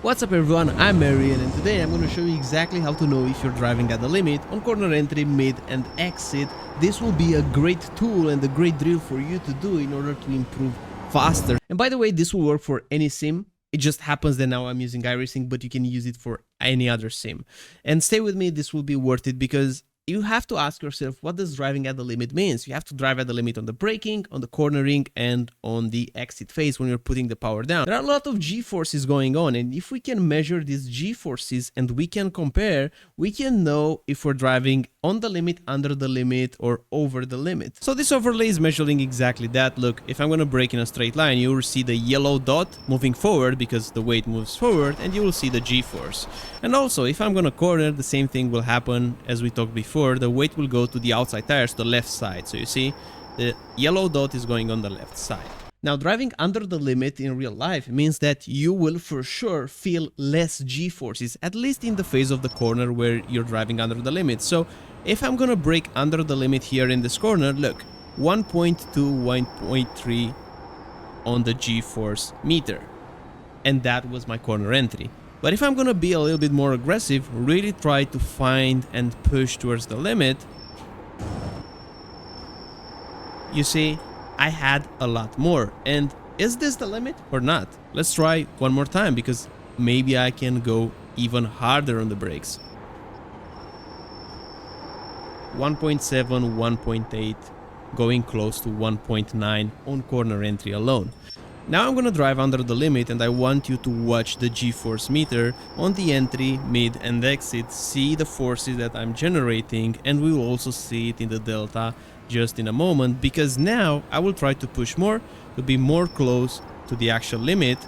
What's up everyone, I'm Marian and today I'm going to show you exactly how to know if you're driving at the limit on corner entry, mid and exit. This will be a great tool and a great drill for you to do in order to improve faster. And by the way, this will work for any sim. It just happens that now I'm using iracing, but you can use it for any other sim. And stay with me, this will be worth it because you have to ask yourself, what does driving at the limit means? You have to drive at the limit on the braking, on the cornering, and on the exit phase when you're putting the power down. There are a lot of G-forces going on, and if we can measure these G-forces and we can compare, we can know if we're driving on the limit, under the limit, or over the limit. So this overlay is measuring exactly that. Look, if I'm gonna brake in a straight line, you will see the yellow dot moving forward because the weight moves forward, and you will see the G-force. And also, if I'm gonna corner, the same thing will happen as we talked before. The weight will go to the outside tires, the left side. So you see, the yellow dot is going on the left side. Now, driving under the limit in real life means that you will for sure feel less G-forces, at least in the phase of the corner where you're driving under the limit. So if I'm gonna brake under the limit here in this corner, look, 1.2, 1.3 on the G-force meter. And that was my corner entry. But if I'm gonna be a little bit more aggressive, really try to find and push towards the limit, you see, I had a lot more. And is this the limit or not? Let's try one more time because maybe I can go even harder on the brakes. 1.7, 1.8, going close to 1.9 on corner entry alone. Now I'm gonna drive under the limit and I want you to watch the G-force meter on the entry, mid and exit, see the forces that I'm generating, and we will also see it in the delta just in a moment, because now I will try to push more to be more close to the actual limit,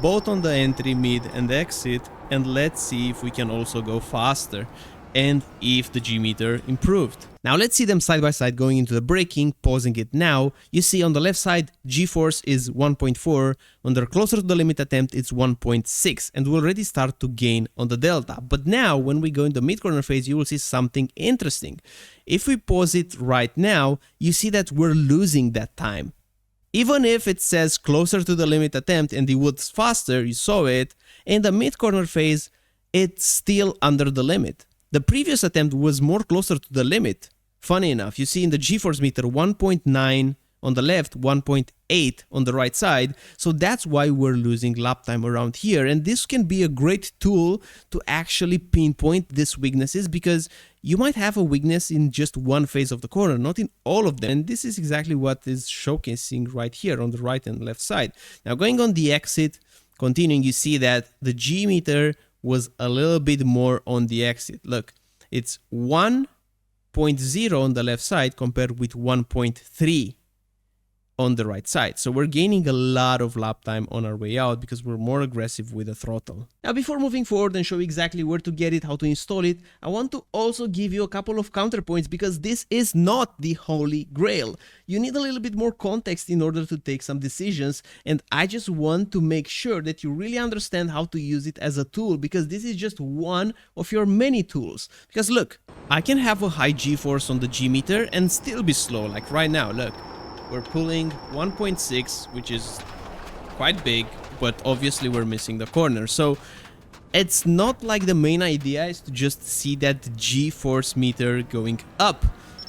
both on the entry, mid and exit, and let's see if we can also go faster and if the G-meter improved. Now let's see them side by side going into the braking, pausing it now. You see on the left side, G-force is 1.4, on the closer to the limit attempt it's 1.6, and we already start to gain on the delta. But now when we go in the mid-corner phase, you will see something interesting. If we pause it right now, you see that we're losing that time. Even if it says closer to the limit attempt and it was faster, you saw it, in the mid-corner phase, it's still under the limit. The previous attempt was more closer to the limit. Funny enough, you see in the G-force meter 1.9 on the left, 1.8 on the right side. So that's why we're losing lap time around here. And this can be a great tool to actually pinpoint these weaknesses, because you might have a weakness in just one phase of the corner, not in all of them. And this is exactly what is showcasing right here on the right and left side. Now going on the exit, continuing, you see that the G-meter was a little bit more on the exit. Look, it's 1.0 on the left side compared with 1.3 on the right side. So we're gaining a lot of lap time on our way out because we're more aggressive with the throttle. Now, before moving forward and show exactly where to get it, how to install it, I want to also give you a couple of counterpoints, because this is not the holy grail. You need a little bit more context in order to take some decisions, and I just want to make sure that you really understand how to use it as a tool, because this is just one of your many tools. Because look, I can have a high G-force on the G-meter and still be slow, like right now, look. We're pulling 1.6, which is quite big, but obviously we're missing the corner. So it's not like the main idea is to just see that G-force meter going up.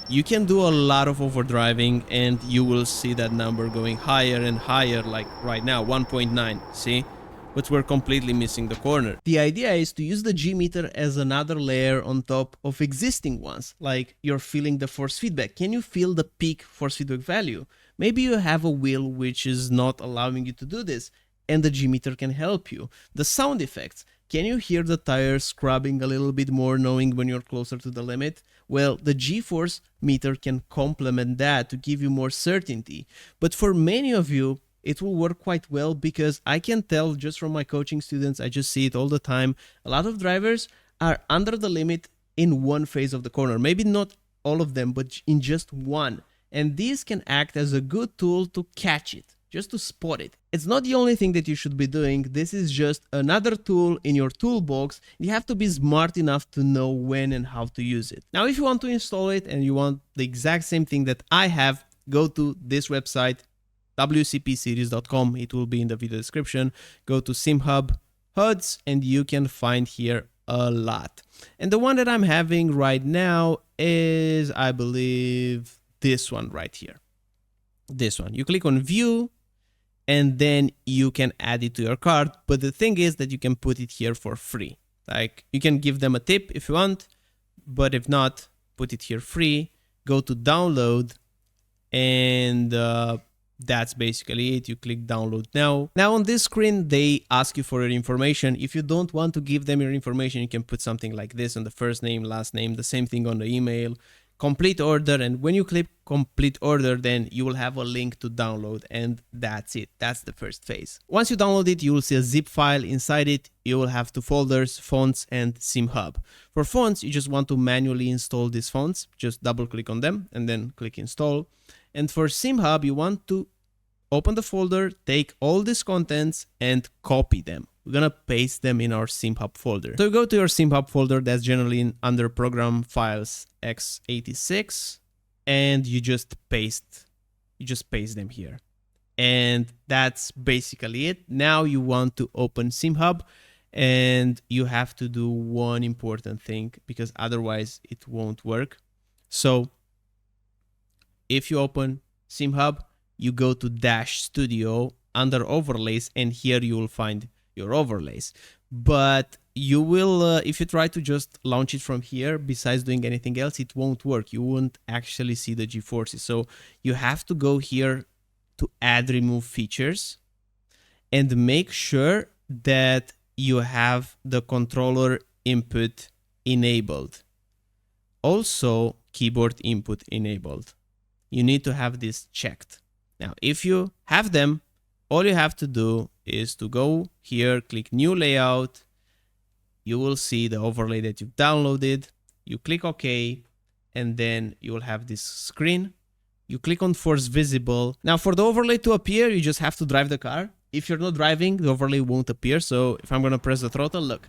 You can do a lot of overdriving and you will see that number going higher and higher, like right now, 1.9, see? But we're completely missing the corner. The idea is to use the G-meter as another layer on top of existing ones, like you're feeling the force feedback. Can you feel the peak force feedback value? Maybe you have a wheel which is not allowing you to do this, and the G-meter can help you. The sound effects. Can you hear the tires scrubbing a little bit more, knowing when you're closer to the limit? Well, the G-force meter can complement that to give you more certainty. But for many of you, it will work quite well, because I can tell just from my coaching students, I just see it all the time. A lot of drivers are under the limit in one phase of the corner. Maybe not all of them, but in just one. And this can act as a good tool to catch it, just to spot it. It's not the only thing that you should be doing. This is just another tool in your toolbox. You have to be smart enough to know when and how to use it. Now, if you want to install it and you want the exact same thing that I have, go to this website, wcpseries.com. It will be in the video description. Go to simhub HUDs, and you can find here a lot. And the one that I'm having right now is, I believe, this one right here. This one. You click on view, and then you can add it to your cart. But the thing is that you can put it here for free. Like, you can give them a tip if you want, but if not, put it here free. Go to download, and that's basically it. You click download now. Now on this screen, they ask you for your information. If you don't want to give them your information, you can put something like this on the first name, last name, the same thing on the email. Complete order, and when you click complete order, then you will have a link to download, and that's it. That's the first phase. Once you download it, you will see a zip file. Inside it, you will have two folders, fonts and SimHub. For fonts, you just want to manually install these fonts. Just double click on them and then click install. And for SimHub, you want to open the folder, take all these contents and copy them. We're gonna paste them in our SimHub folder. So you go to your SimHub folder, that's generally under program files x86, and you just paste them here. And that's basically it. Now you want to open SimHub, and you have to do one important thing because otherwise it won't work. So if you open SimHub, you go to Dash Studio under overlays, and here you will find your overlays. But you will, if you try to just launch it from here, besides doing anything else, it won't work. You won't actually see the G-forces. So you have to go here to add remove features and make sure that you have the controller input enabled. Also, keyboard input enabled. You need to have this checked. Now, if you have them, all you have to do is to go here, click new layout. You will see the overlay that you've downloaded. You click OK, and then you will have this screen. You click on force visible. Now for the overlay to appear, you just have to drive the car. If you're not driving, the overlay won't appear. So if I'm gonna press the throttle, look,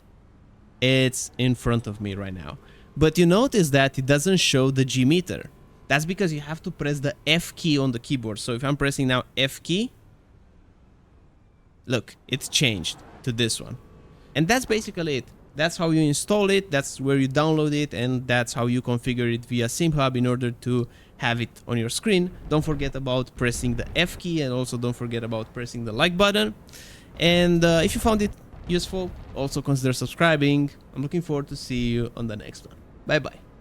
it's in front of me right now. But you notice that it doesn't show the G meter. That's because you have to press the F key on the keyboard. So if I'm pressing now F key, look, it's changed to this one. And that's basically it. That's how you install it, that's where you download it, and that's how you configure it via SimHub in order to have it on your screen. Don't forget about pressing the F key, and also don't forget about pressing the like button. And if you found it useful, also consider subscribing. I'm looking forward to see you on the next one. Bye bye.